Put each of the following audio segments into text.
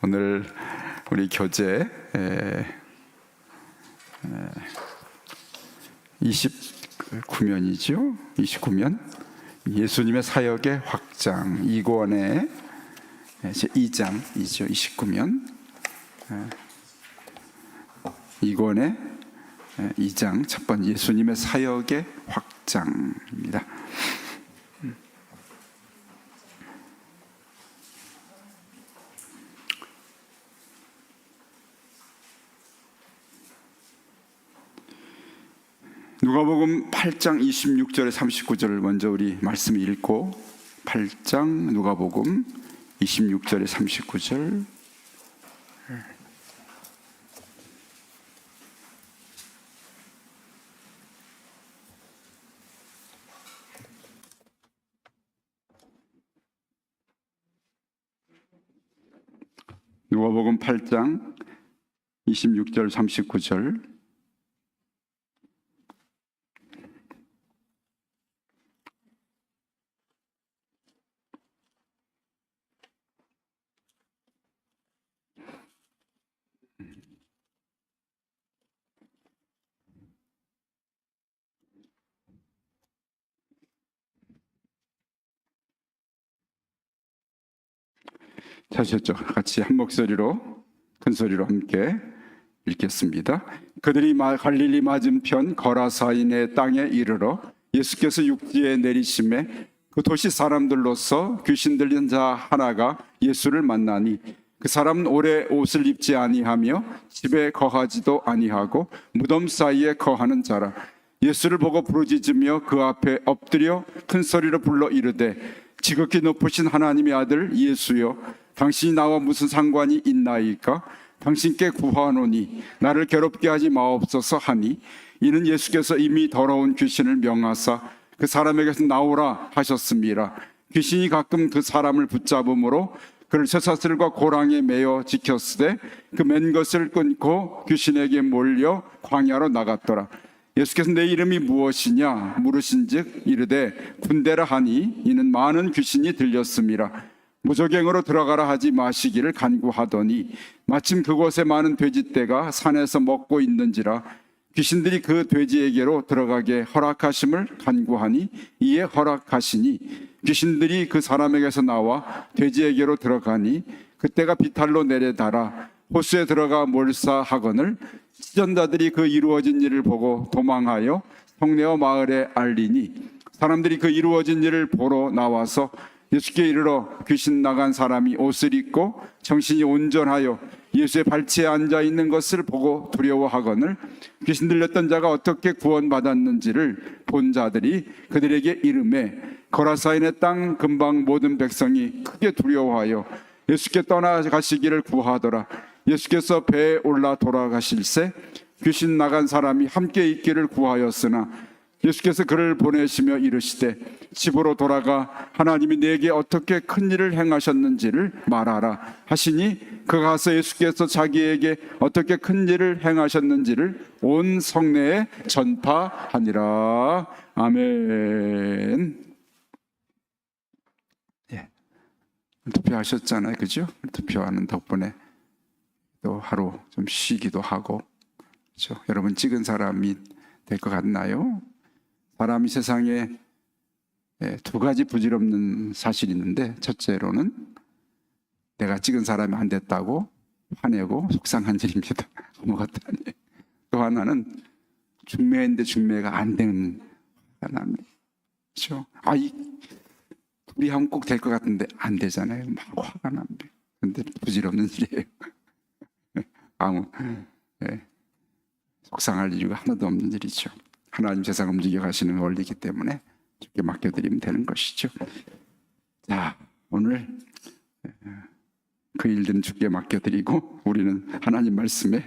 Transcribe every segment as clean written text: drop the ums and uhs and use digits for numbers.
오늘 우리 교재 29면이죠. 29면 예수님의 사역의 확장 2권의 2장이죠. 29면 2권의 2장 첫 번째 예수님의 사역의 확장입니다. 누가복음 8장 26절에 39절을 먼저 우리 말씀 읽고 8장 누가복음 26절에 39절 누가복음 8장 26절 39절 찾으셨죠? 같이 한 목소리로 큰 소리로 함께 읽겠습니다. 그들이 갈릴리 맞은편 거라사인의 땅에 이르러 예수께서 육지에 내리심에 그 도시 사람들로서 귀신 들린 자 하나가 예수를 만나니 그 사람은 오래 옷을 입지 아니하며 집에 거하지도 아니하고 무덤 사이에 거하는 자라. 예수를 보고 부르짖으며 그 앞에 엎드려 큰 소리로 불러 이르되 지극히 높으신 하나님의 아들 예수여, 당신이 나와 무슨 상관이 있나이까? 당신께 구하노니 나를 괴롭게 하지 마옵소서 하니, 이는 예수께서 이미 더러운 귀신을 명하사 그 사람에게서 나오라 하셨습니다. 귀신이 가끔 그 사람을 붙잡음으로 그를 쇠사슬과 고랑에 매어 지켰으되 그 맨 것을 끊고 귀신에게 몰려 광야로 나갔더라. 예수께서 내 이름이 무엇이냐 물으신즉 이르되 군대라 하니, 이는 많은 귀신이 들렸습니다. 무저갱으로 들어가라 하지 마시기를 간구하더니 마침 그곳에 많은 돼지떼가 산에서 먹고 있는지라 귀신들이 그 돼지에게로 들어가게 허락하심을 간구하니 이에 허락하시니 귀신들이 그 사람에게서 나와 돼지에게로 들어가니 그때가 비탈로 내려달아 호수에 들어가 몰사하거늘 시전자들이 그 이루어진 일을 보고 도망하여 성내와 마을에 알리니 사람들이 그 이루어진 일을 보러 나와서 예수께 이르러 귀신 나간 사람이 옷을 입고 정신이 온전하여 예수의 발치에 앉아 있는 것을 보고 두려워하거늘 귀신 들렸던 자가 어떻게 구원받았는지를 본 자들이 그들에게 이르매 거라사인의 땅 근방 모든 백성이 크게 두려워하여 예수께 떠나가시기를 구하더라. 예수께서 배에 올라 돌아가실새 귀신 나간 사람이 함께 있기를 구하였으나 예수께서 그를 보내시며 이르시되 집으로 돌아가 하나님이 내게 어떻게 큰 일을 행하셨는지를 말하라 하시니 그가 가서 예수께서 자기에게 어떻게 큰 일을 행하셨는지를 온 성내에 전파하니라. 아멘. 투표하셨잖아요, 그죠? 투표하는 덕분에 또 하루 좀 쉬기도 하고, 그렇죠? 여러분 찍은 사람이 될 것 같나요? 사람이 세상에 두 가지 부질없는 사실이 있는데, 첫째로는 내가 찍은 사람이 안 됐다고 화내고 속상한 일입니다. 아무것도 아니에요. 또 하나는 중매인데 중매가 안 되는 사람이, 그렇죠? 둘이 하면 꼭 될 것 같은데 안 되잖아요. 막 화가 납니다. 근데 부질없는 일이에요. 속상할 이유가 하나도 없는 일이죠. 하나님 세상 움직여 가시는 원리이기 때문에 쉽게 맡겨드리면 되는 것이죠. 자, 오늘 그 일들은 주께 맡겨드리고 우리는 하나님 말씀에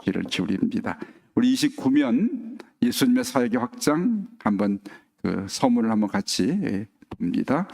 귀를 기울입니다. 우리 29면 예수님의 사역의 확장 한번 그 서문을 한번 같이 봅니다.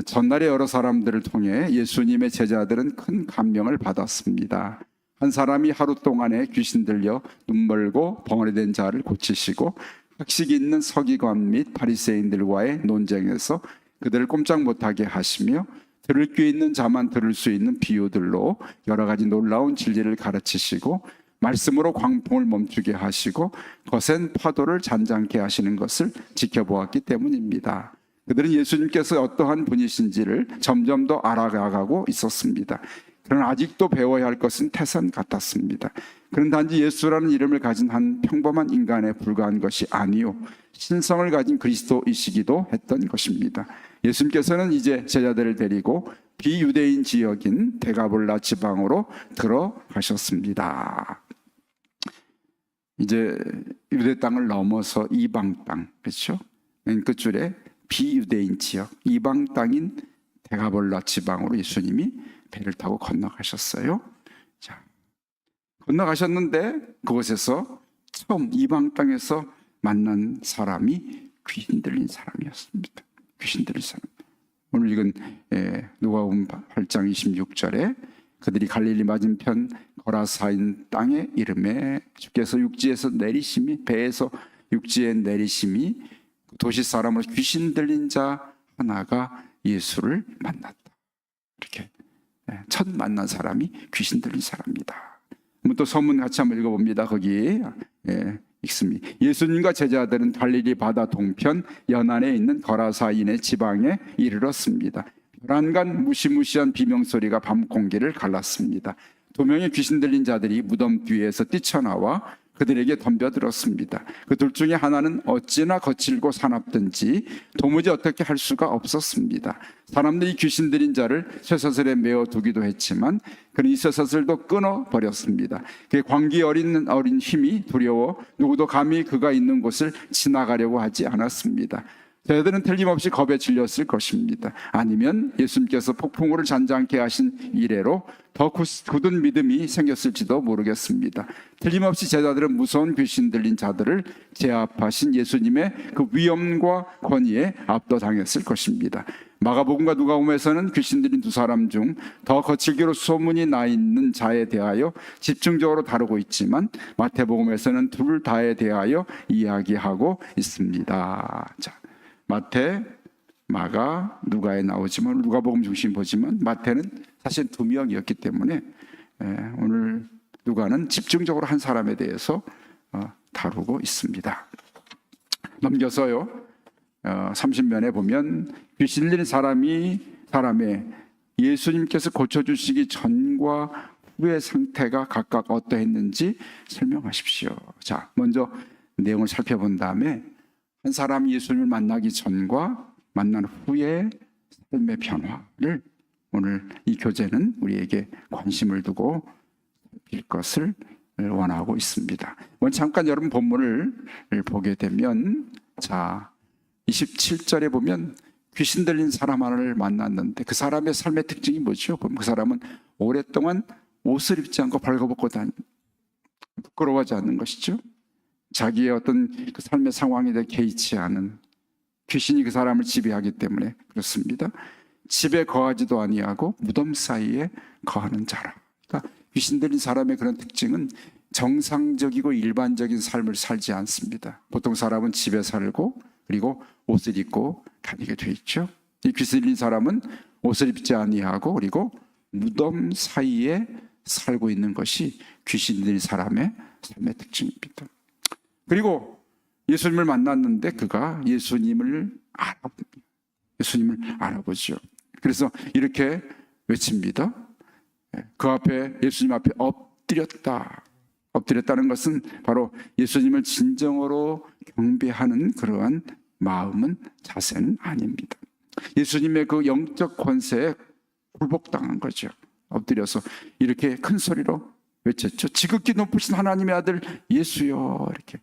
전날에 여러 사람들을 통해 예수님의 제자들은 큰 감명을 받았습니다. 한 사람이 하루 동안에 귀신 들려 눈멀고 벙어리 된 자를 고치시고 학식 있는 서기관 및 바리새인들과의 논쟁에서 그들을 꼼짝 못하게 하시며 들을 귀 있는 자만 들을 수 있는 비유들로 여러 가지 놀라운 진리를 가르치시고 말씀으로 광풍을 멈추게 하시고 거센 파도를 잔잔케 하시는 것을 지켜보았기 때문입니다. 그들은 예수님께서 어떠한 분이신지를 점점 더 알아가고 있었습니다. 그러나 아직도 배워야 할 것은 태산 같았습니다. 그는 단지 예수라는 이름을 가진 한 평범한 인간에 불과한 것이 아니요 신성을 가진 그리스도이시기도 했던 것입니다. 예수님께서는 이제 제자들을 데리고 비유대인 지역인 데가볼라 지방으로 들어가셨습니다. 이제 유대 땅을 넘어서 이방 땅, 그렇죠? 끝줄에 비유대인 지역, 이방 땅인 데가볼라 지방으로 예수님이 배를 타고 건너가셨어요. 자, 건너가셨는데 그곳에서 처음 이방 땅에서 만난 사람이 귀신 들린 사람이었습니다. 귀신 들린 사람. 오늘 읽은 누가복음 8장 26절에 그들이 갈릴리 맞은편 거라사인 땅의 이름에 주께서 육지에서 내리심이 배에서 육지에 내리심이 도시 사람으로 귀신 들린 자 하나가 예수를 만났다. 이렇게 첫 만난 사람이 귀신 들린 사람입니다. 또 서문 같이 한번 읽어봅니다. 거기 읽습니다. 예수님과 제자들은 갈릴리 바다 동편 연안에 있는 거라사인의 지방에 이르렀습니다. 별안간 무시무시한 비명소리가 밤 공기를 갈랐습니다. 두 명의 귀신 들린 자들이 무덤 뒤에서 뛰쳐나와 그들에게 덤벼들었습니다. 그 둘 중에 하나는 어찌나 거칠고 사납든지 도무지 어떻게 할 수가 없었습니다. 사람들이 귀신 들린 자를 쇠사슬에 메어 두기도 했지만 그는 이 쇠사슬도 끊어버렸습니다. 그의 광기 어린 힘이 두려워 누구도 감히 그가 있는 곳을 지나가려고 하지 않았습니다. 저희들은 틀림없이 겁에 질렸을 것입니다. 아니면 예수님께서 폭풍우를 잔잔케 하신 이래로 더 굳은 믿음이 생겼을지도 모르겠습니다. 틀림없이 제자들은 무서운 귀신 들린 자들을 제압하신 예수님의 그 위엄과 권위에 압도당했을 것입니다. 마가복음과 누가복음에서는 귀신 들린 두 사람 중 더 거칠기로 소문이 나 있는 자에 대하여 집중적으로 다루고 있지만 마태복음에서는 둘 다에 대하여 이야기하고 있습니다. 자, 마태, 마가, 누가에 나오지만 누가복음 중심 보지만 마태는 사실 두 명이었기 때문에 오늘 누가는 집중적으로 한 사람에 대해서 다루고 있습니다. 넘겨서요 30면에 보면 귀신 들린 사람의 예수님께서 고쳐주시기 전과 후의 상태가 각각 어떠했는지 설명하십시오. 자, 먼저 내용을 살펴본 다음에 한 사람이 예수님을 만나기 전과 만난 후의 삶의 변화를 오늘 이 교재는 우리에게 관심을 두고 살필 것을 원하고 있습니다. 먼저 잠깐 여러분 본문을 보게 되면 자 27절에 보면 귀신 들린 사람 하나를 만났는데 그 사람의 삶의 특징이 뭐죠? 그 사람은 오랫동안 옷을 입지 않고 벌거벗고 부끄러워하지 않는 것이죠. 자기의 어떤 그 삶의 상황에 대해 개의치 않은 귀신이 그 사람을 지배하기 때문에 그렇습니다. 집에 거하지도 아니하고 무덤 사이에 거하는 자라. 그러니까 귀신 들린 사람의 그런 특징은 정상적이고 일반적인 삶을 살지 않습니다. 보통 사람은 집에 살고 그리고 옷을 입고 다니게 돼 있죠. 이 귀신 들린 사람은 옷을 입지 아니하고 그리고 무덤 사이에 살고 있는 것이 귀신 들린 사람의 삶의 특징입니다. 그리고 예수님을 만났는데 그가 예수님을 알아보죠. 그래서 이렇게 외칩니다. 그 앞에 예수님 앞에 엎드렸다는 것은 바로 예수님을 진정으로 경배하는 그러한 마음은 자세는 아닙니다. 예수님의 그 영적 권세에 굴복당한 거죠. 엎드려서 이렇게 큰 소리로 외쳤죠. 지극히 높으신 하나님의 아들 예수여. 이렇게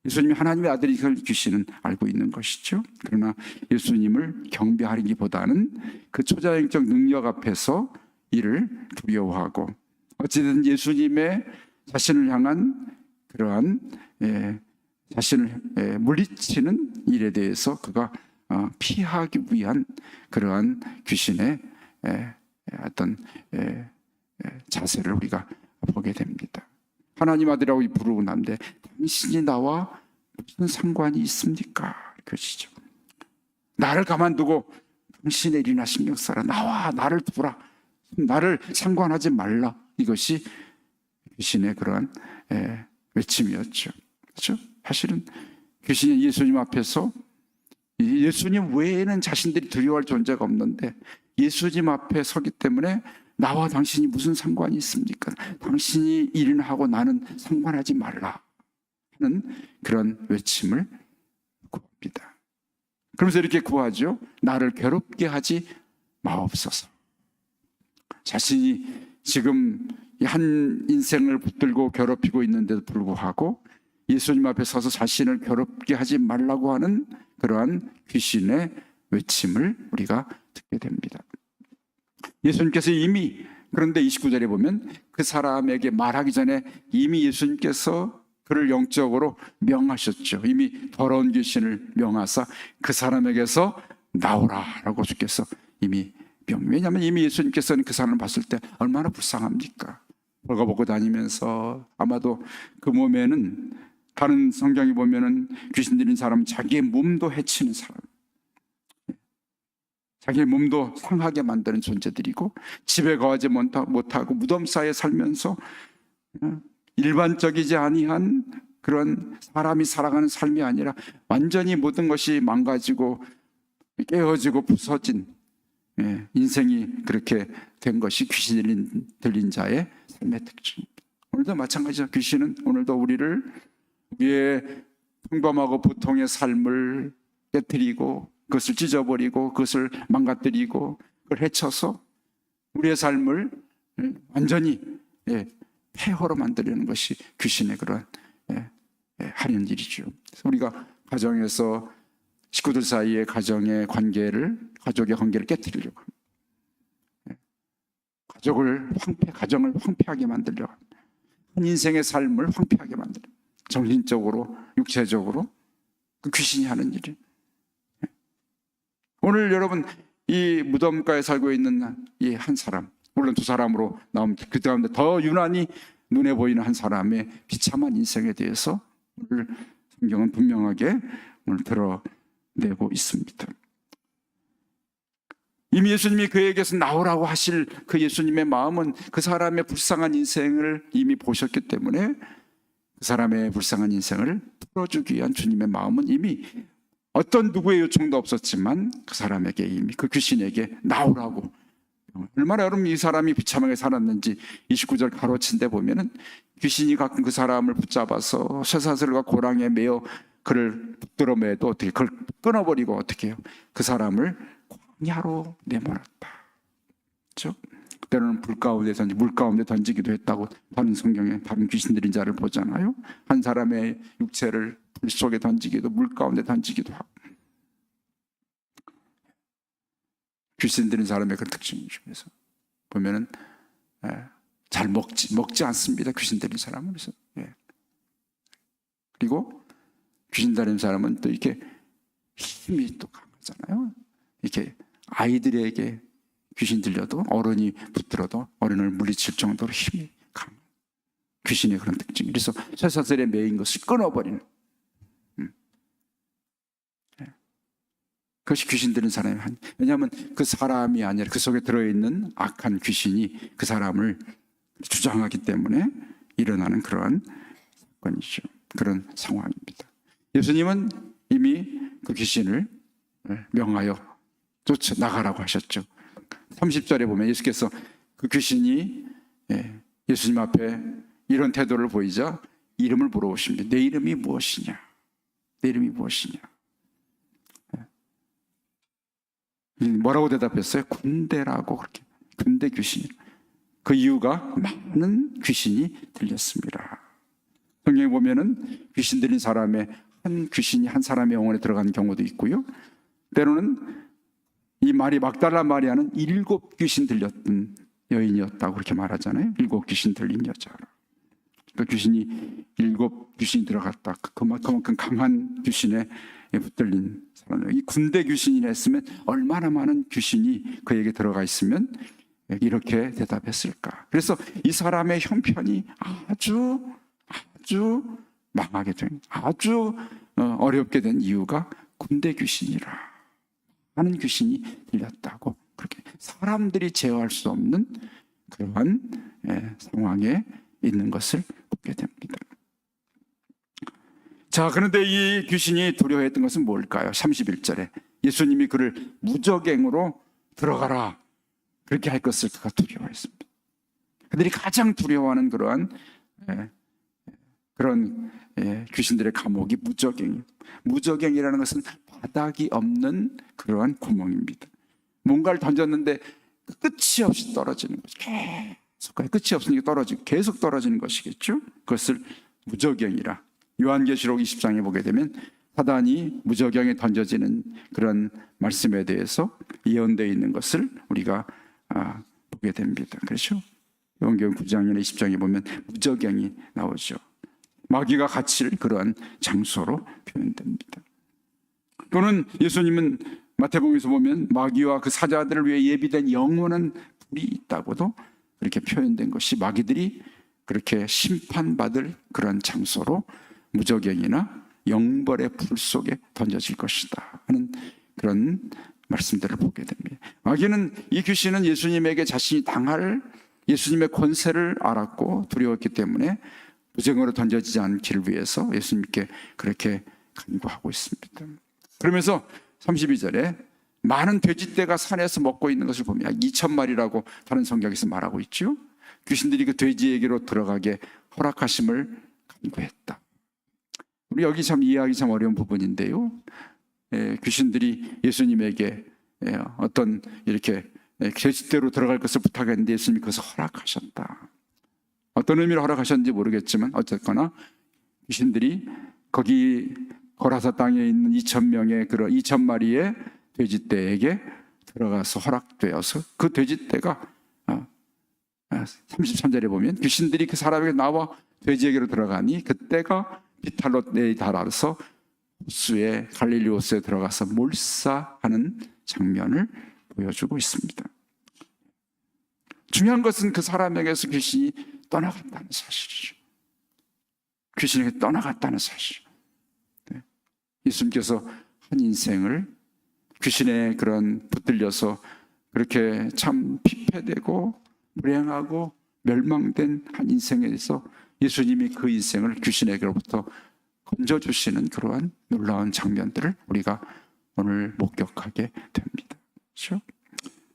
예수님이 하나님의 아들이걸 귀신은 알고 있는 것이죠. 그러나 예수님을 경배하기보다는 그 초자연적 능력 앞에서 이를 두려워하고 어찌든 예수님의 자신을 향한 그러한 자신을 물리치는 일에 대해서 그가 피하기 위한 그러한 귀신의 어떤 자세를 우리가 보게 됩니다. 하나님 아들이라고 부르고 난데 당신이 나와 무슨 상관이 있습니까? 그것이죠. 나를 가만두고 당신의 일이나 신경 써라. 나와, 나를 두라. 나를 상관하지 말라. 이것이 귀신의 그러한 외침이었죠. 그렇죠? 사실은 귀신이 예수님 앞에서, 예수님 외에는 자신들이 두려워할 존재가 없는데 예수님 앞에 서기 때문에 나와 당신이 무슨 상관이 있습니까? 당신이 일이나 하고 나는 상관하지 말라 하는 그런 외침을 구합니다. 그러면서 이렇게 구하죠. 나를 괴롭게 하지 마옵소서. 자신이 지금 한 인생을 붙들고 괴롭히고 있는데도 불구하고 예수님 앞에 서서 자신을 괴롭게 하지 말라고 하는 그러한 귀신의 외침을 우리가 듣게 됩니다. 예수님께서 이미, 그런데 29절에 보면 그 사람에게 말하기 전에 이미 예수님께서 그를 영적으로 명하셨죠. 이미 더러운 귀신을 명하사 그 사람에게서 나오라라고 주께서 이미 왜냐하면 이미 예수님께서는 그 사람을 봤을 때 얼마나 불쌍합니까? 벌거벗고 다니면서 아마도 그 몸에는, 다른 성경에 보면은 귀신 들린 사람은 자기의 몸도 해치는 사람, 자기의 몸도 상하게 만드는 존재들이고 집에 거하지 못하고 무덤 사이에 살면서 일반적이지 아니한 그런 사람이 살아가는 삶이 아니라 완전히 모든 것이 망가지고 깨어지고 부서진 인생이 그렇게 된 것이 귀신 들린 자의 삶의 특징입니다. 오늘도 마찬가지죠. 귀신은 오늘도 우리의 평범하고 보통의 삶을 깨뜨리고 그것을 찢어버리고 그것을 망가뜨리고 그걸 해쳐서 우리의 삶을 완전히 폐허로 만들려는 것이 귀신의 그런 하는 일이죠. 그래서 우리가 가정에서 식구들 사이의 가정의 관계를, 가족의 관계를 깨뜨리려고 합니다. 가정을 황폐하게 만들려고 합니다. 한 인생의 삶을 황폐하게 만들려고 합니다. 정신적으로, 육체적으로 그 귀신이 하는 일이에요. 오늘 여러분, 이 무덤가에 살고 있는 이 한 사람, 물론 두 사람으로 나오면 그 다음에 더 유난히 눈에 보이는 한 사람의 비참한 인생에 대해서 오늘 성경은 분명하게 오늘 드러내고 있습니다. 이미 예수님이 그에게서 나오라고 하실 그 예수님의 마음은 그 사람의 불쌍한 인생을 이미 보셨기 때문에 그 사람의 불쌍한 인생을 풀어주기 위한 주님의 마음은 이미 어떤 누구의 요청도 없었지만 그 사람에게, 이미 그 귀신에게 나오라고. 얼마나 여러분 이 사람이 비참하게 살았는지 29절 가로친 데 보면은 귀신이 가끔 그 사람을 붙잡아서 쇠사슬과 고랑에 매어 그를 붙들어 매도 어떻게 그걸 끊어버리고 어떻게 해요? 그 사람을 광야로 내몰았다. 그렇죠? 때로는 불 가운데 물 가운데 던지기도 했다고 다른 성경에 다른 귀신 들인 자를 보잖아요. 한 사람의 육체를 불 속에 던지기도, 물 가운데 던지기도 하고. 귀신 들인 사람의 그 특징 중에서 보면은 잘 먹지 않습니다. 귀신 들린 사람은. 그래서 그리고 귀신 들린 사람은 또 이렇게 힘이 또 강하잖아요. 이렇게 아이들에게 귀신 들려도, 어른이 붙들어도 어른을 물리칠 정도로 힘이 강한 귀신의 그런 특징. 그래서 쇠사슬에 매인 것을 끊어버리는, 그것이 귀신 들린 사람의 왜냐하면 그 사람이 아니라 그 속에 들어있는 악한 귀신이 그 사람을 주장하기 때문에 일어나는 그러한 사건이죠. 그런 상황입니다. 예수님은 이미 그 귀신을 명하여 쫓아나가라고 하셨죠. 30절에 보면 예수께서 그 귀신이 예수님 앞에 이런 태도를 보이자 이름을 물어보십니다. 내 이름이 무엇이냐? 내 이름이 무엇이냐? 뭐라고 대답했어요? 군대라고. 그렇게 군대 귀신. 그 이유가 많은 귀신이 들렸습니다. 성경에 보면은 귀신 들린 사람의 한 귀신이 한 사람의 영혼에 들어가는 경우도 있고요. 때로는 이 막달라 마리아는 7 귀신 들렸던 여인이었다고 그렇게 말하잖아요. 7 귀신 들린 여자. 그 귀신이 7 귀신이 들어갔다. 그만큼 강한 귀신에 붙들린 사람. 이 군대 귀신이라 했으면 얼마나 많은 귀신이 그에게 들어가 있으면 이렇게 대답했을까. 그래서 이 사람의 형편이 아주 망하게 된, 아주 어렵게 된 이유가 군대 귀신이라. 하는 귀신이 들렸다고, 그렇게 사람들이 제어할 수 없는 그러한 상황에 있는 것을 보게 됩니다. 자, 그런데 이 귀신이 두려워했던 것은 뭘까요? 31절에 예수님이 그를 무적행으로 들어가라 그렇게 할 것을 그가 두려워했습니다. 그들이 가장 두려워하는 그런 귀신들의 감옥이 무적행이라는 것은 바닥이 없는 그러한 구멍입니다. 뭔가를 던졌는데 끝이 없이 떨어지는 거죠. 계속 끝이 없으니까 떨어지고 계속 떨어지는 것이겠죠. 그것을 무적행이라. 요한계시록 20장에 보게 되면 사단이 무적행에 던져지는 그런 말씀에 대해서 예언되어 있는 것을 우리가 보게 됩니다. 그렇죠? 요한계시록 9장이나 20장에 보면 무적행이 나오죠. 마귀가 갇힐 그러한 장소로 표현됩니다. 또는 예수님은 마태복음에서 보면 마귀와 그 사자들을 위해 예비된 영원한 불이 있다고도 그렇게 표현된 것이 마귀들이 그렇게 심판받을 그런 장소로 무적행이나 영벌의 불 속에 던져질 것이다 하는 그런 말씀들을 보게 됩니다. 마귀는, 이 귀신은 예수님에게 자신이 당할 예수님의 권세를 알았고 두려웠기 때문에 무적으로 던져지지 않기를 위해서 예수님께 그렇게 간구하고 있습니다. 그러면서 32절에 많은 돼지떼가 산에서 먹고 있는 것을 보면 2,000마리라고 다른 성경에서 말하고 있죠. 귀신들이 그 돼지에게로 들어가게 허락하심을 간구했다. 우리 여기 참 이해하기 참 어려운 부분인데요. 귀신들이 예수님에게 어떤 이렇게 돼지떼로 들어갈 것을 부탁했는데 예수님이 그것을 허락하셨다. 어떤 의미로 허락하셨는지 모르겠지만 어쨌거나 귀신들이 거기 거라사 땅에 있는 2,000명의 그런 2,000마리의 돼지떼에게 들어가서 허락되어서 그 돼지떼가 33절에 보면 귀신들이 그 사람에게 나와 돼지에게로 들어가니 그때가 비탈로 내달아서 호수에 갈릴리 호수에 들어가서 몰사하는 장면을 보여주고 있습니다. 중요한 것은 그 사람에게서 귀신이 떠나갔다는 사실이죠. 귀신에게 떠나갔다는 사실. 예수님께서 한 인생을 귀신의 그런 붙들려서 그렇게 참 피폐되고 불행하고 멸망된 한 인생에서 예수님이 그 인생을 귀신에게로부터 건져주시는 그러한 놀라운 장면들을 우리가 오늘 목격하게 됩니다. 그렇죠?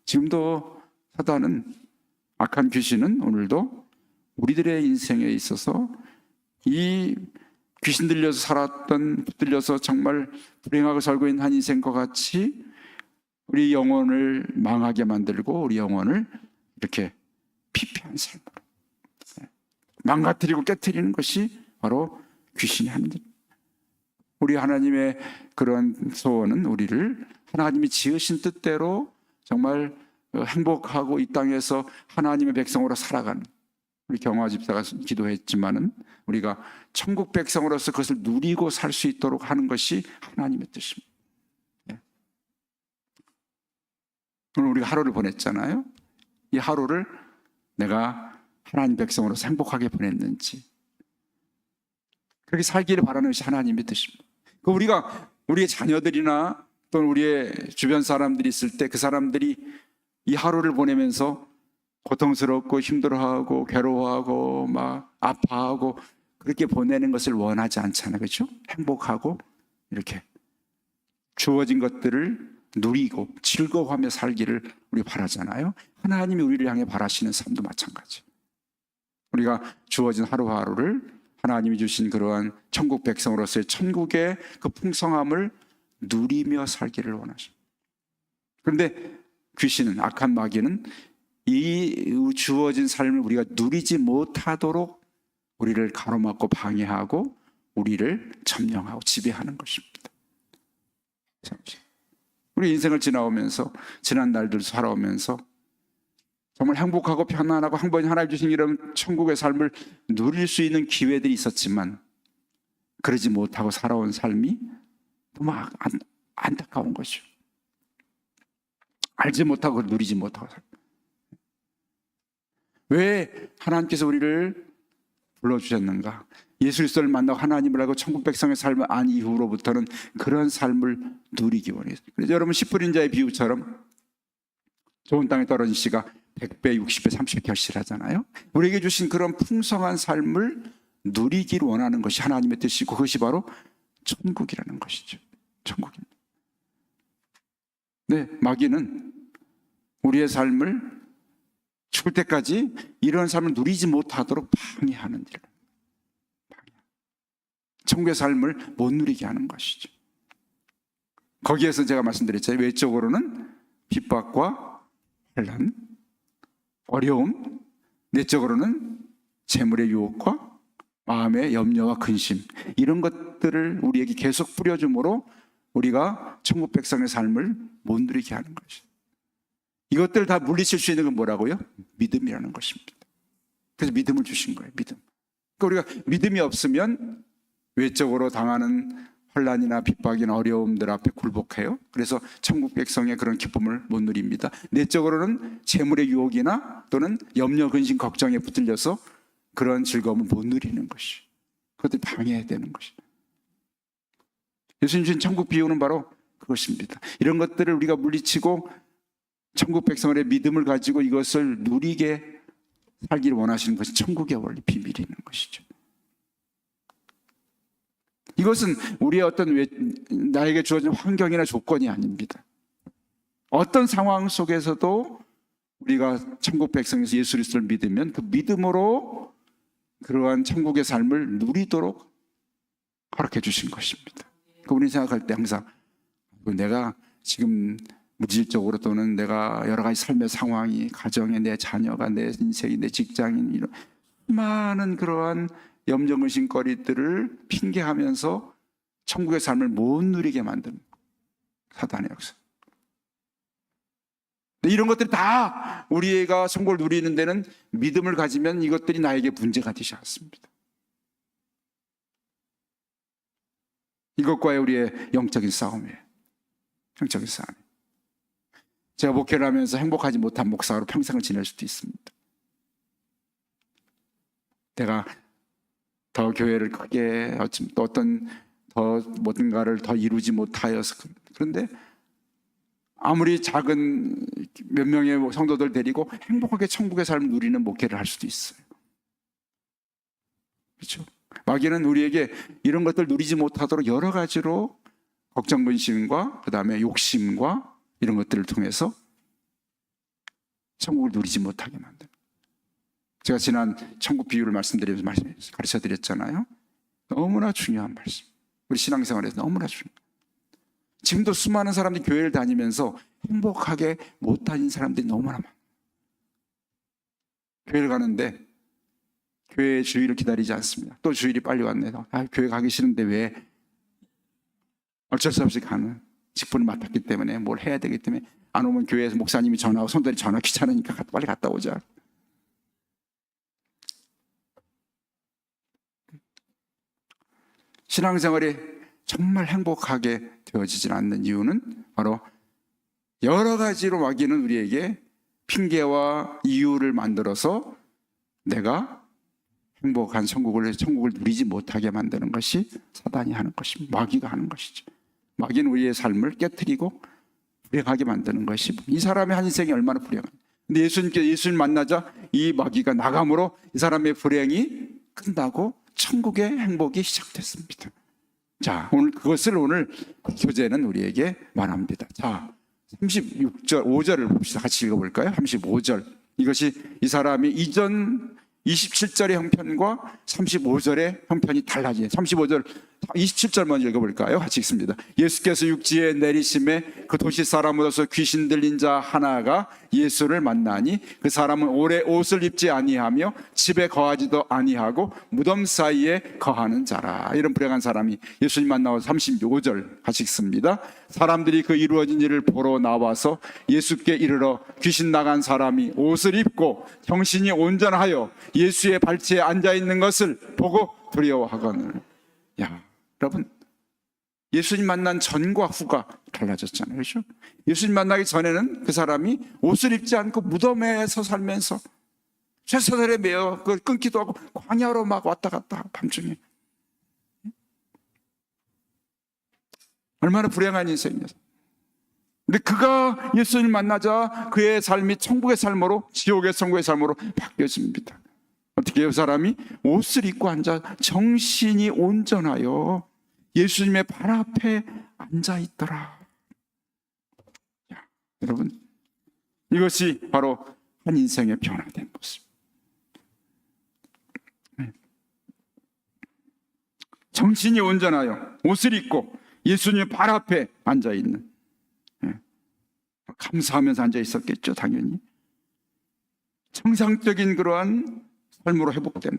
지금도 사단은, 악한 귀신은 오늘도 우리들의 인생에 있어서 이 귀신 들려서 살았던, 붙들려서 정말 불행하게 살고 있는 한 인생과 같이 우리 영혼을 망하게 만들고 우리 영혼을 이렇게 피폐한 삶으로 망가뜨리고 깨뜨리는 것이 바로 귀신이 하는 일. 우리 하나님의 그런 소원은 우리를 하나님이 지으신 뜻대로 정말 행복하고 이 땅에서 하나님의 백성으로 살아가는, 우리 경화 집사가 기도했지만은 우리가 천국 백성으로서 그것을 누리고 살 수 있도록 하는 것이 하나님의 뜻입니다. 오늘 우리가 하루를 보냈잖아요. 이 하루를 내가 하나님 백성으로서 행복하게 보냈는지, 그렇게 살기를 바라는 것이 하나님의 뜻입니다. 우리가 우리의 자녀들이나 또는 우리의 주변 사람들이 있을 때 그 사람들이 이 하루를 보내면서 고통스럽고 힘들어하고 괴로워하고 막 아파하고 그렇게 보내는 것을 원하지 않잖아요. 그렇죠? 행복하고 이렇게 주어진 것들을 누리고 즐거워하며 살기를 우리 바라잖아요. 하나님이 우리를 향해 바라시는 삶도 마찬가지. 우리가 주어진 하루하루를 하나님이 주신 그러한 천국 백성으로서의 천국의 그 풍성함을 누리며 살기를 원하십니다. 그런데 귀신은, 악한 마귀는 이 주어진 삶을 우리가 누리지 못하도록 우리를 가로막고 방해하고 우리를 점령하고 지배하는 것입니다. 우리 인생을 지나오면서, 지난 날들 살아오면서 정말 행복하고 편안하고 한 번에 하나님 주신 이런 천국의 삶을 누릴 수 있는 기회들이 있었지만 그러지 못하고 살아온 삶이 너무 안타까운 것이죠. 알지 못하고 누리지 못하고 왜 하나님께서 우리를 불러주셨는가? 예수 그리스도를 만나고 하나님을 알고 천국 백성의 삶을 안 이후로부터는 그런 삶을 누리기 원해요. 그래서 여러분 10분 인자의 비유처럼 좋은 땅에 떨어진 씨가 100배, 60배, 30배 결실하잖아요. 우리에게 주신 그런 풍성한 삶을 누리기를 원하는 것이 하나님의 뜻이고 그것이 바로 천국이라는 것이죠. 천국입니다. 네, 마귀는 우리의 삶을 죽을 때까지 이런 삶을 누리지 못하도록 방해하는 일. 천국의 삶을 못 누리게 하는 것이죠. 거기에서 제가 말씀드렸잖아요. 외적으로는 핍박과 환난, 어려움, 내적으로는 재물의 유혹과 마음의 염려와 근심, 이런 것들을 우리에게 계속 뿌려줌으로 우리가 천국 백성의 삶을 못 누리게 하는 것이죠. 이것들을 다 물리칠 수 있는 건 뭐라고요? 믿음이라는 것입니다. 그래서 믿음을 주신 거예요. 믿음. 그러니까 우리가 믿음이 없으면 외적으로 당하는 환난이나 핍박이나 어려움들 앞에 굴복해요. 그래서 천국 백성의 그런 기쁨을 못 누립니다. 내적으로는 재물의 유혹이나 또는 염려, 근심, 걱정에 붙들려서 그런 즐거움을 못 누리는 것이, 그것들이 방해해야 되는 것이. 예수님 주신 천국 비유는 바로 그것입니다. 이런 것들을 우리가 물리치고 천국 백성의 믿음을 가지고 이것을 누리게 살기를 원하시는 것이 천국의 원리 비밀이 있는 것이죠. 이것은 우리의 어떤 나에게 주어진 환경이나 조건이 아닙니다. 어떤 상황 속에서도 우리가 천국 백성에서 예수 그리스도를 믿으면 그 믿음으로 그러한 천국의 삶을 누리도록 허락해 주신 것입니다. 우리는 생각할 때 항상 내가 지금 물질적으로 또는 내가 여러 가지 삶의 상황이, 가정에 내 자녀가, 내 인생이, 내 직장인, 이런 많은 그러한 염려, 근심거리들을 핑계하면서 천국의 삶을 못 누리게 만드는 사단의 역사. 이런 것들이 다 우리가 천국을 누리는 데는 믿음을 가지면 이것들이 나에게 문제가 되지 않습니다. 이것과의 우리의 영적인 싸움이에요. 영적인 싸움. 제가 목회를 하면서 행복하지 못한 목사로 평생을 지낼 수도 있습니다. 내가 더 교회를 크게 또 어떤 더 뭔가를 더 이루지 못하여서, 그런데 아무리 작은 몇 명의 성도들 데리고 행복하게 천국의 삶을 누리는 목회를 할 수도 있어요. 그렇죠? 마귀는 우리에게 이런 것들 누리지 못하도록 여러 가지로 걱정, 근심과 그 다음에 욕심과 이런 것들을 통해서 천국을 누리지 못하게 만듭니다. 제가 지난 천국 비유를 말씀드리면서 가르쳐 드렸잖아요. 너무나 중요한 말씀. 우리 신앙생활에서 너무나 중요해요. 지금도 수많은 사람들이 교회를 다니면서 행복하게 못 다닌 사람들이 너무나 많아요. 교회를 가는데 교회 주일을 기다리지 않습니다. 또 주일이 빨리 왔네요. 교회 가기 싫은데 왜? 어쩔 수 없이 가는, 직분을 맡았기 때문에 뭘 해야 되기 때문에 안 오면 교회에서 목사님이 전화하고 성도들이 전화 귀찮으니까 빨리 갔다 오자. 신앙생활이 정말 행복하게 되어지질 않는 이유는 바로 여러 가지로 마귀는 우리에게 핑계와 이유를 만들어서 내가 행복한 천국을 누리지 못하게 만드는 것이 사단이 하는 것입니다. 마귀가 하는 것이죠. 마귀는 우리의 삶을 깨트리고 불행하게 만드는 것이, 이 사람의 한 인생이 얼마나 불행한가. 근데 예수님 만나자 이 마귀가 나감으로 이 사람의 불행이 끝나고 천국의 행복이 시작됐습니다. 자, 오늘 교재는 우리에게 말합니다. 자, 36절, 5절을 봅시다. 같이 읽어볼까요? 35절. 이것이 이 사람이 이전 27절의 형편과 35절의 형편이 달라져요. 35절, 27절 먼저 읽어볼까요? 같이 읽습니다. 예수께서 육지에 내리심에 그 도시 사람으로서 귀신 들린 자 하나가 예수를 만나니 그 사람은 오래 옷을 입지 아니하며 집에 거하지도 아니하고 무덤 사이에 거하는 자라. 이런 불행한 사람이 예수님 만나서 35절 같이 읽습니다. 사람들이 그 이루어진 일을 보러 나와서 예수께 이르러 귀신 나간 사람이 옷을 입고 정신이 온전하여 예수의 발치에 앉아있는 것을 보고 두려워하거늘. 야, 여러분, 예수님 만난 전과 후가 달라졌잖아요. 그렇죠? 예수님 만나기 전에는 그 사람이 옷을 입지 않고 무덤에서 살면서 쇠사슬에 매여 끊기도 하고 광야로 막 왔다 갔다 밤중에. 얼마나 불행한 인생이었어요. 근데 그가 예수님 만나자 그의 삶이 천국의 삶으로, 지옥의 천국의 삶으로 바뀌어집니다. 어떻게 해요? 사람이 옷을 입고 앉아 정신이 온전하여 예수님의 발 앞에 앉아 있더라. 여러분, 이것이 바로 한 인생의 변화된 모습. 정신이 온전하여 옷을 입고 예수님의 발 앞에 앉아 있는, 감사하면서 앉아 있었겠죠, 당연히. 정상적인 그러한 삶으로 회복된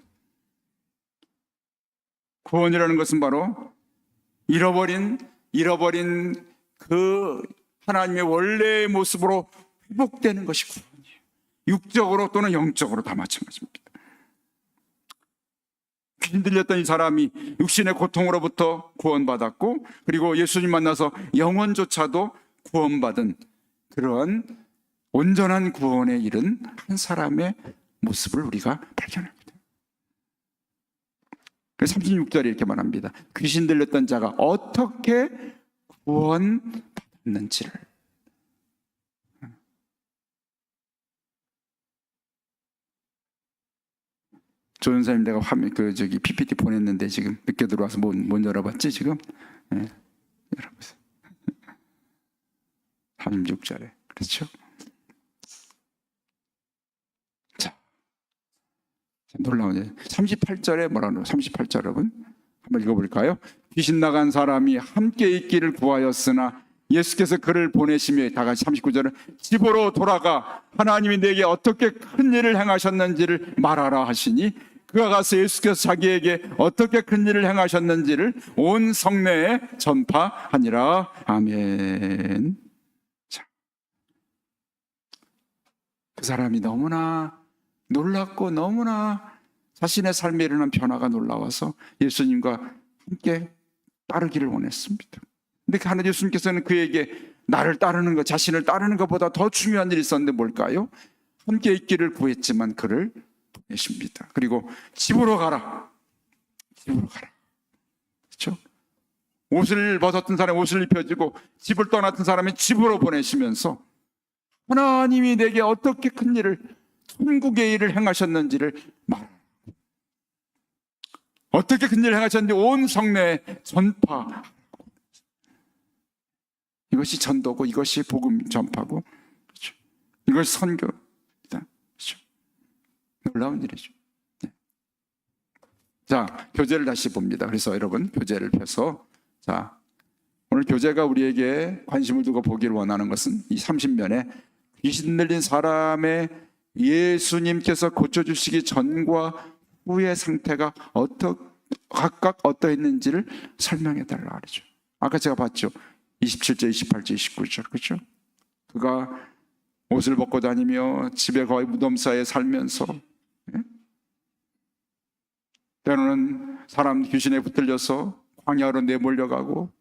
구원이라는 것은 바로 잃어버린 그 하나님의 원래의 모습으로 회복되는 것이 구원이에요. 육적으로 또는 영적으로 다 마찬가지입니다. 귀신 들렸던 이 사람이 육신의 고통으로부터 구원받았고, 그리고 예수님 만나서 영혼조차도 구원받은 그런 온전한 구원에 이른 한 사람의 모습을 우리가 발견합니다. 그래서 36절에 이렇게 말합니다. 귀신 들렸던 자가 어떻게 구원받았는지를. 조연사님, 내가 화면 PPT 보냈는데 지금 늦게 들어와서 못 열어봤지 지금? 네, 열어보세요. 36절에 그렇죠? 자, 놀라우네. 38절에 뭐라고? 38절 여러분 한번 읽어볼까요? 귀신 나간 사람이 함께 있기를 구하였으나 예수께서 그를 보내시며, 다 같이 39절은 집으로 돌아가 하나님이 내게 어떻게 큰 일을 행하셨는지를 말하라 하시니, 그가 가서 예수께서 자기에게 어떻게 큰 일을 행하셨는지를 온 성내에 전파하니라. 아멘. 자, 그 사람이 너무나 놀랍고 너무나 자신의 삶에 일어난 변화가 놀라워서 예수님과 함께 따르기를 원했습니다. 근데 하나님 예수님께서는 그에게 나를 따르는 것, 자신을 따르는 것보다 더 중요한 일이 있었는데 뭘까요? 함께 있기를 구했지만 그를 보내십니다. 그리고 집으로 가라. 집으로 가라. 그렇죠? 옷을 벗었던 사람이 옷을 입혀주고 집을 떠났던 사람이 집으로 보내시면서 하나님이 내게 어떻게 큰 일을, 천국의 일을 행하셨는지를 말하라. 어떻게 큰 일을 행하셨는지 온 성내에 전파하라. 이것이 전도고, 이것이 복음 전파고, 그렇죠? 이것이 선교입니다. 그렇죠? 놀라운 일이죠. 네. 자, 교재를 다시 봅니다. 그래서 여러분, 교재를 펴서, 자, 오늘 교재가 우리에게 관심을 두고 보기를 원하는 것은 이 30면에 귀신 들린 사람의 예수님께서 고쳐주시기 전과 후의 상태가 각각 어떠했는지를 설명해 달라 그러죠. 아까 제가 봤죠. 27절, 28절, 29절, 그렇죠? 그가 옷을 벗고 다니며 집에 거의 무덤 사이에 살면서, 때로는 사람 귀신에 붙들려서 광야로 내몰려가고,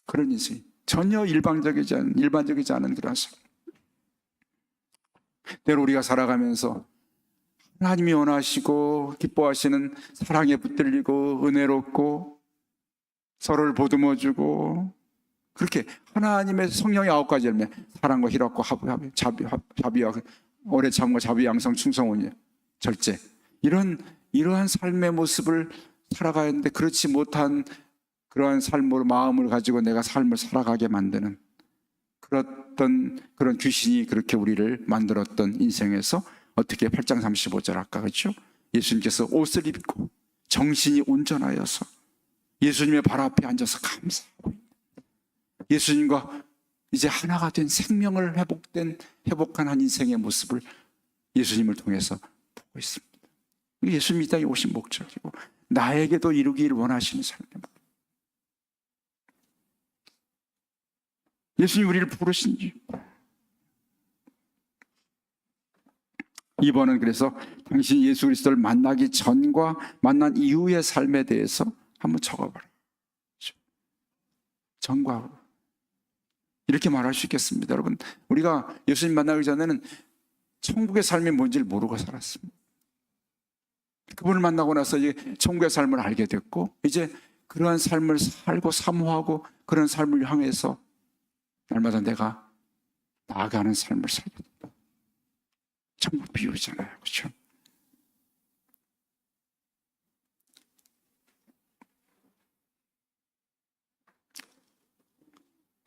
그런 인생, 전혀 일반적이지 않은 그런 삶. 때로 우리가 살아가면서 하나님이 원하시고 기뻐하시는 사랑에 붙들리고 은혜롭고 서로를 보듬어주고, 그렇게 하나님의 성령의 9가지 열매, 사랑과 희락과 자비와 오래 참과 자비, 양성, 충성, 온유, 절제, 이러한 삶의 모습을 살아가야 하는데, 그렇지 못한 그러한 삶으로 마음을 가지고 내가 삶을 살아가게 만드는 그런 귀신이 그렇게 우리를 만들었던 인생에서 어떻게 8장 35절 아까 그렇죠? 예수님께서 옷을 입고 정신이 온전하여서 예수님의 발 앞에 앉아서 감사하고 예수님과 이제 하나가 된 생명을 회복한 한 인생의 모습을 예수님을 통해서 보고 있습니다. 예수님이 이 땅에 오신 목적이고 나에게도 이루기를 원하시는 삶입니다. 예수님이 우리를 부르신 이유. 2번은 그래서 당신이 예수 그리스도를 만나기 전과 만난 이후의 삶에 대해서 한번 적어봐라. 전과 후. 이렇게 말할 수 있겠습니다. 여러분, 우리가 예수님 만나기 전에는 천국의 삶이 뭔지를 모르고 살았습니다. 그분을 만나고 나서 이제 천국의 삶을 알게 됐고, 이제 그러한 삶을 살고 사모하고 그런 삶을 향해서 날마다 내가 나아가는 삶을 살게 된다. 천국 비유잖아요, 그렇죠?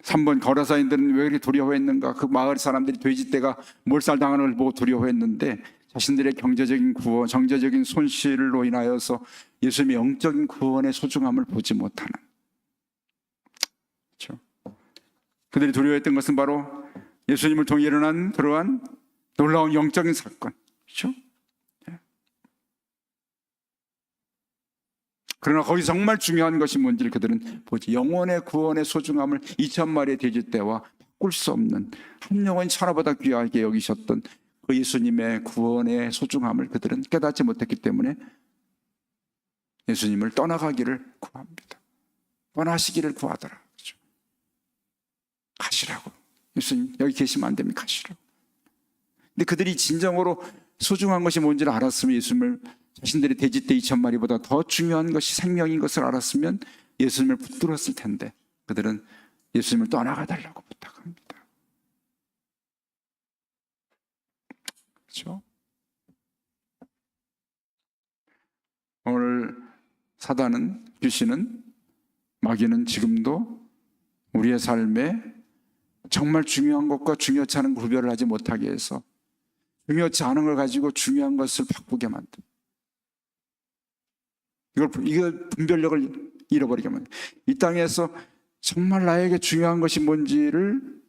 3번 거라사인들은 왜 이렇게 두려워했는가? 그 마을 사람들이 돼지떼가 몰살당하는 걸 보고 두려워했는데 자신들의 경제적인 구원, 정제적인 손실로 인하여서 예수님의 영적인 구원의 소중함을 보지 못하는, 그렇죠? 그들이 두려워했던 것은 바로 예수님을 통해 일어난 그러한 놀라운 영적인 사건, 그렇죠? 그러나 거기 정말 중요한 것이 뭔지를 그들은 보지, 영혼의 구원의 소중함을 2,000마리의 돼지떼와 바꿀 수 없는, 한 영혼이 천하보다 귀하게 여기셨던 그 예수님의 구원의 소중함을 그들은 깨닫지 못했기 때문에 예수님을 떠나가기를 구합니다. 떠나시기를 구하더라, 그렇죠? 가시라고. 예수님 여기 계시면 안 됩니다, 가시라고. 근데 그들이 진정으로 소중한 것이 뭔지를 알았으면, 예수님을 자신들의 돼지떼 2,000마리보다 더 중요한 것이 생명인 것을 알았으면 예수님을 붙들었을 텐데 그들은 예수님을 떠나가 달라고 부탁합니다. 그렇죠? 오늘 사단은, 귀신은, 마귀는 지금도 우리의 삶에 정말 중요한 것과 중요치 않은 구별을 하지 못하게 해서 중요치 않은 걸 가지고 중요한 것을 바꾸게 만듭니다. 이걸 분별력을 잃어버리게 만듭니다. 이 땅에서 정말 나에게 중요한 것이 뭔지를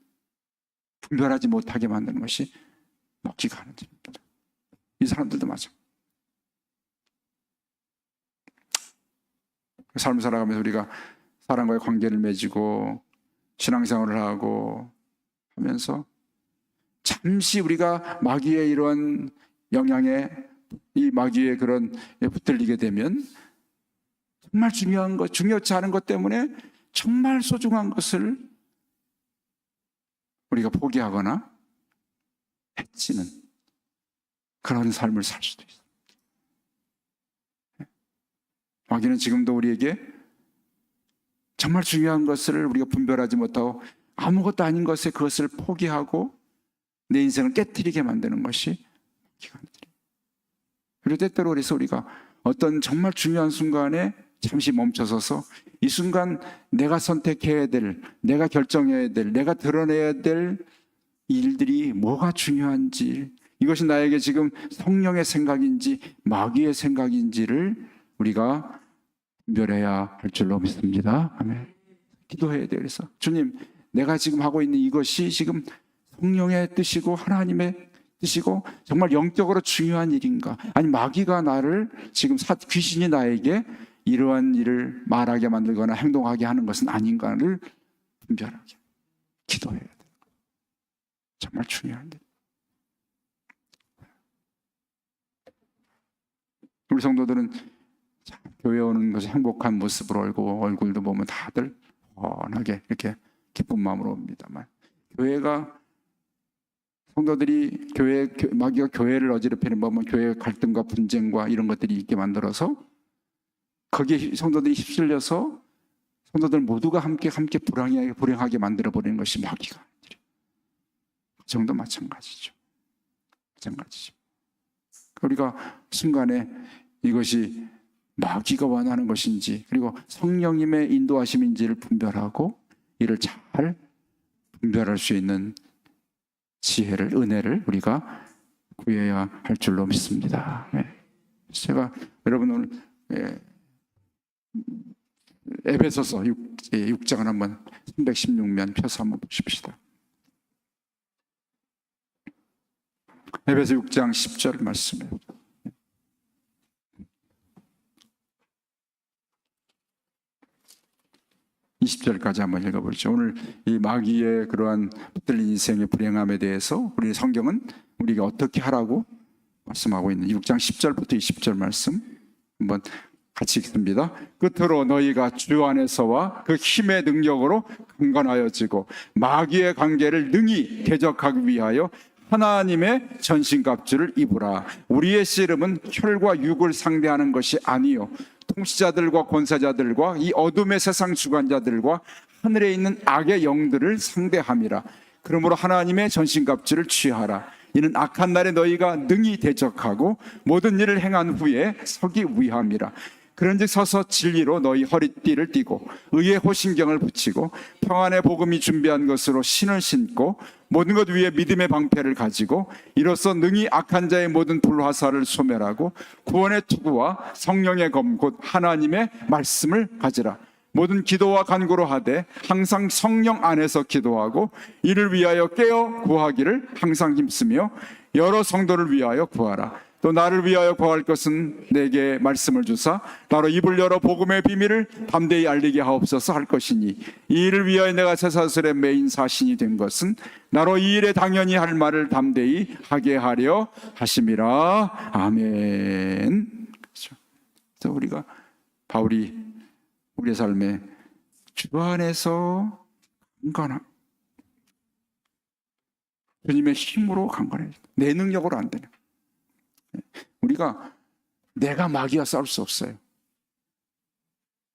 분별하지 못하게 만드는 것이 먹기가 하는 일입니다. 이 사람들도 맞아. 삶을 살아가면서 우리가 사람과의 관계를 맺고 신앙생활을 하고 하면서 잠시 우리가 마귀의 이런 영향에, 이 마귀의 그런 붙들리게 되면 정말 중요한 것, 중요치 않은 것 때문에 정말 소중한 것을 우리가 포기하거나 해치는 그런 삶을 살 수도 있어요. 마귀는 지금도 우리에게 정말 중요한 것을 우리가 분별하지 못하고 아무것도 아닌 것에 그것을 포기하고 내 인생을 깨트리게 만드는 것이 기관들이에요. 그리고 때때로 그래서 우리가 어떤 정말 중요한 순간에 잠시 멈춰서서 이 순간 내가 선택해야 될, 내가 결정해야 될, 내가 드러내야 될 일들이 뭐가 중요한지, 이것이 나에게 지금 성령의 생각인지 마귀의 생각인지를 우리가 분별해야 할 줄로 믿습니다. 아멘. 기도해야 돼요. 그래서 주님, 내가 지금 하고 있는 이것이 지금 성령의 뜻이고 하나님의 뜻이고 정말 영적으로 중요한 일인가? 아니 마귀가 나를 지금 귀신이 나에게 이러한 일을 말하게 만들거나 행동하게 하는 것은 아닌가를 분별하게 기도해야 돼요. 정말 중요한 일. 우리 성도들은 교회 오는 것이 행복한 모습으로 알고 얼굴도 보면 다들 훤하게 이렇게 기쁜 마음으로 옵니다만, 교회가 성도들이 마귀가 교회를 어지럽히는 법은 교회 갈등과 분쟁과 이런 것들이 있게 만들어서 거기에 성도들이 휩쓸려서 성도들 모두가 함께 불행하게 만들어버리는 것이 마귀가 하는 일이에요. 그 정도 마찬가지죠. 마찬가지죠. 우리가 순간에 이것이 마귀가 원하는 것인지 그리고 성령님의 인도하심인지를 분별하고 이를 잘 분별할 수 있는 지혜를, 은혜를 우리가 구해야 할 줄로 믿습니다. 제가 여러분 오늘 에베소서 6장을 한번 316면 펴서 한번 보십시다. 에베소 6장 10절 말씀이에요. 20절까지 한번 읽어보죠. 오늘 이 마귀의 그러한 붙들린 인생의 불행함에 대해서 우리 성경은 우리가 어떻게 하라고 말씀하고 있는 6장 10절부터 20절 말씀 한번 같이 읽습니다. 끝으로 너희가 주 안에서와 그 힘의 능력으로 강건하여지고 마귀의 관계를 능히 대적하기 위하여 하나님의 전신갑주를 입으라. 우리의 씨름은 혈과 육을 상대하는 것이 아니요 통치자들과 권세자들과 이 어둠의 세상 주관자들과 하늘에 있는 악의 영들을 상대함이라. 그러므로 하나님의 전신갑주를 취하라. 이는 악한 날에 너희가 능히 대적하고 모든 일을 행한 후에 서기 위함이라. 그런즉 서서 진리로 너희 허리띠를 띠고 의의 호신경을 붙이고 평안의 복음이 준비한 것으로 신을 신고 모든 것 위에 믿음의 방패를 가지고 이로써 능히 악한 자의 모든 불화살을 소멸하고 구원의 투구와 성령의 검 곧 하나님의 말씀을 가지라. 모든 기도와 간구로 하되 항상 성령 안에서 기도하고 이를 위하여 깨어 구하기를 항상 힘쓰며 여러 성도를 위하여 구하라. 또 나를 위하여 구할 것은 내게 말씀을 주사 나로 입을 열어 복음의 비밀을 담대히 알리게 하옵소서 할 것이니 이 일을 위하여 내가 쇠사슬의 메인 사신이 된 것은 나로 이 일에 당연히 할 말을 담대히 하게 하려 하심이라. 아멘. 그렇죠. 그래서 우리가 바울이 우리의 삶에 주 안에서 강건함, 주님의 힘으로 강건해. 내 능력으로 안 되는. 우리가 내가 마귀와 싸울 수 없어요.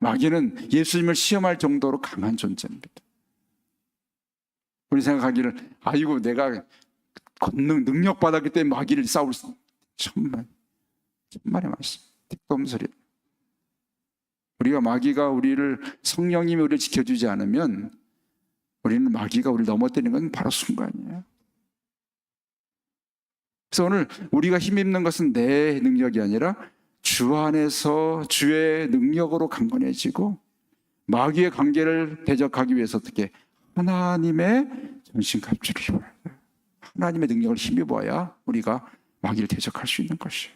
마귀는 예수님을 시험할 정도로 강한 존재입니다. 우리 생각하기를 아이고 내가 권능 능력 받았기 때문에 마귀를 싸울 수 천만의 말씀 택도 없는 소리. 우리가 마귀가 우리를 성령님이 우리를 지켜주지 않으면 우리는 마귀가 우리를 넘어뜨리는 건 바로 순간이에요. 그래서 오늘 우리가 힘입는 것은 내 능력이 아니라 주 안에서 주의 능력으로 강건해지고 마귀의 관계를 대적하기 위해서 어떻게 하나님의 전신갑주를 입어야 돼요. 하나님의 능력을 힘입어야 우리가 마귀를 대적할 수 있는 것이에요.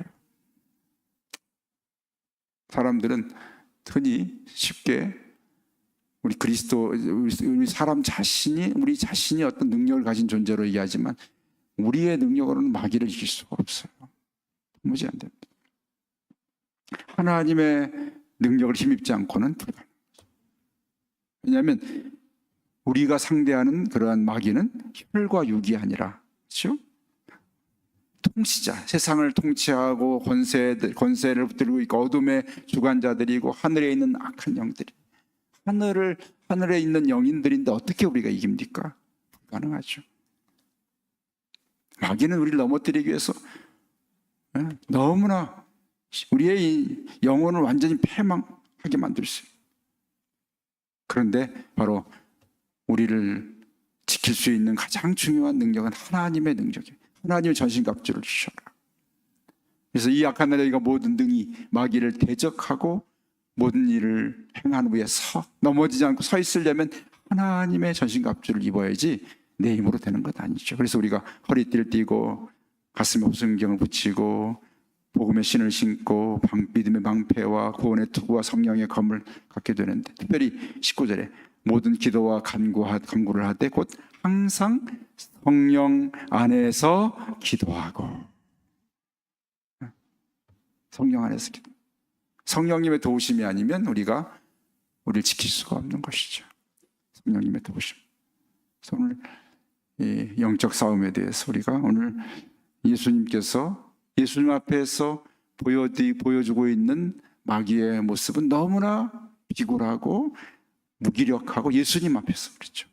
사람들은 흔히 쉽게 우리 그리스도, 우리 사람 자신이 우리 자신이 어떤 능력을 가진 존재로 얘기하지만 우리의 능력으로는 마귀를 이길 수가 없어요. 도무지 안 됩니다. 하나님의 능력을 힘입지 않고는 불가능합니다. 왜냐하면 우리가 상대하는 그러한 마귀는 혈과 육이 아니라, 그렇죠? 통치자, 세상을 통치하고 권세를 붙들고 있고 어둠의 주관자들이고 하늘에 있는 악한 영들이 하늘에 있는 영인들인데 어떻게 우리가 이깁니까? 불가능하죠. 마귀는 우리를 넘어뜨리기 위해서 너무나 우리의 이 영혼을 완전히 패망하게 만들 수 있어요. 그런데 바로 우리를 지킬 수 있는 가장 중요한 능력은 하나님의 능력이에요. 하나님의 전신갑주를 주셔라. 그래서 이 악한 날에 우리가 모든 능히 마귀를 대적하고 모든 일을 행한 후에 넘어지지 않고 서 있으려면 하나님의 전신갑주를 입어야지 내 힘으로 되는 것 아니죠. 그래서 우리가 허리띠를 띠고 가슴에 호승경을 붙이고 복음의 신을 신고 믿음의 방패와 구원의 투구와 성령의 검을 갖게 되는데, 특별히 19절에 모든 기도와 간구를 하되 곧 항상 성령 안에서 기도하고. 성령 안에서 기도. 성령님의 도우심이 아니면 우리를 지킬 수가 없는 것이죠. 성령님의 도우심. 그래서 오늘 이 영적 싸움에 대해서 우리가 오늘 예수님께서 예수님 앞에서 보여주고 있는 마귀의 모습은 너무나 비굴하고 무기력하고 예수님 앞에서 그렇죠.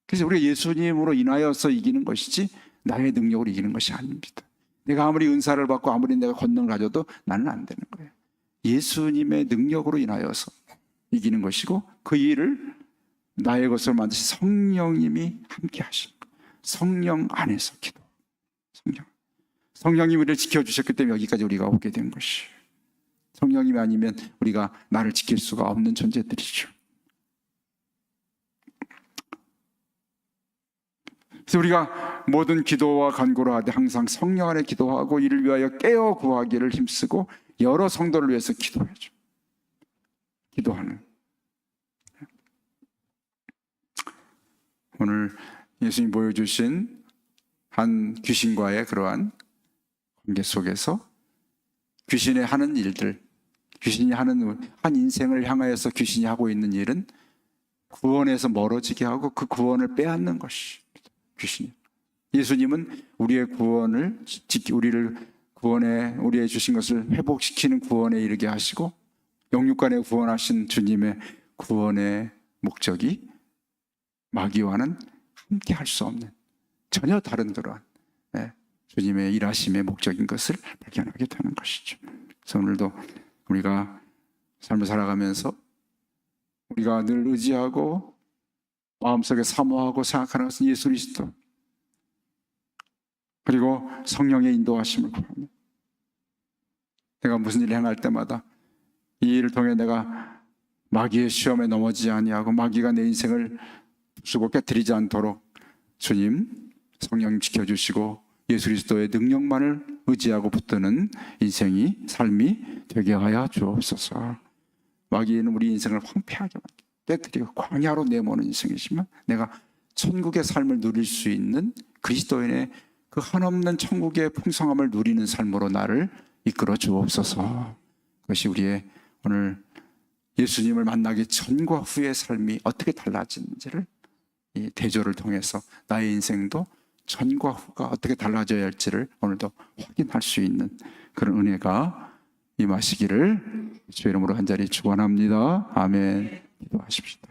그래서 우리가 예수님으로 인하여서 이기는 것이지 나의 능력으로 이기는 것이 아닙니다. 내가 아무리 은사를 받고 아무리 내가 권능을 가져도 나는 안 되는 거예요. 예수님의 능력으로 인하여서 이기는 것이고 그 일을 나의 것을 만드신 성령님이 함께 하신 거예요. 성령 안에서 기도. 성령님이 우리를 지켜주셨기 때문에 여기까지 우리가 오게 된 것이에요. 성령님이 아니면 우리가 나를 지킬 수가 없는 존재들이죠. 그래서 우리가 모든 기도와 간구를 하되 항상 성령 안에 기도하고 이를 위하여 깨어 구하기를 힘쓰고 여러 성도를 위해서 기도해야죠. 기도하는. 오늘 예수님이 보여주신 한 귀신과의 그러한 관계 속에서 귀신이 하는 일들, 귀신이 하는 한 인생을 향하여서 귀신이 하고 있는 일은 구원에서 멀어지게 하고 그 구원을 빼앗는 것입니다. 귀신이. 예수님은 우리의 구원을 우리를 구원에 우리의 주신 것을 회복시키는 구원에 이르게 하시고 영육간에 구원하신 주님의 구원의 목적이 마귀와는 함께 할 수 없는 전혀 다른 그러한 주님의 일하심의 목적인 것을 발견하게 되는 것이죠. 그래서 오늘도 우리가 삶을 살아가면서 우리가 늘 의지하고 마음속에 사모하고 생각하는 것은 예수 그리스도 그리고 성령의 인도하심을 구합니다. 내가 무슨 일을 행할 때마다 이 일을 통해 내가 마귀의 시험에 넘어지지 아니하고 마귀가 내 인생을 부수고 깨뜨리지 않도록 주님 성령 지켜주시고 예수 그리스도의 능력만을 의지하고 붙드는 인생이 삶이 되게 하여 주옵소서. 마귀는 우리 인생을 황폐하게 깨뜨리고 광야로 내모는 인생이지만 내가 천국의 삶을 누릴 수 있는 그리스도인의 그 한없는 천국의 풍성함을 누리는 삶으로 나를 이끌어 주옵소서. 그것이 우리의 오늘 예수님을 만나기 전과 후의 삶이 어떻게 달라지는지를 이 대조를 통해서 나의 인생도 전과 후가 어떻게 달라져야 할지를 오늘도 확인할 수 있는 그런 은혜가 임하시기를 주의 이름으로 간절히 축원합니다. 아멘. 기도하십시오.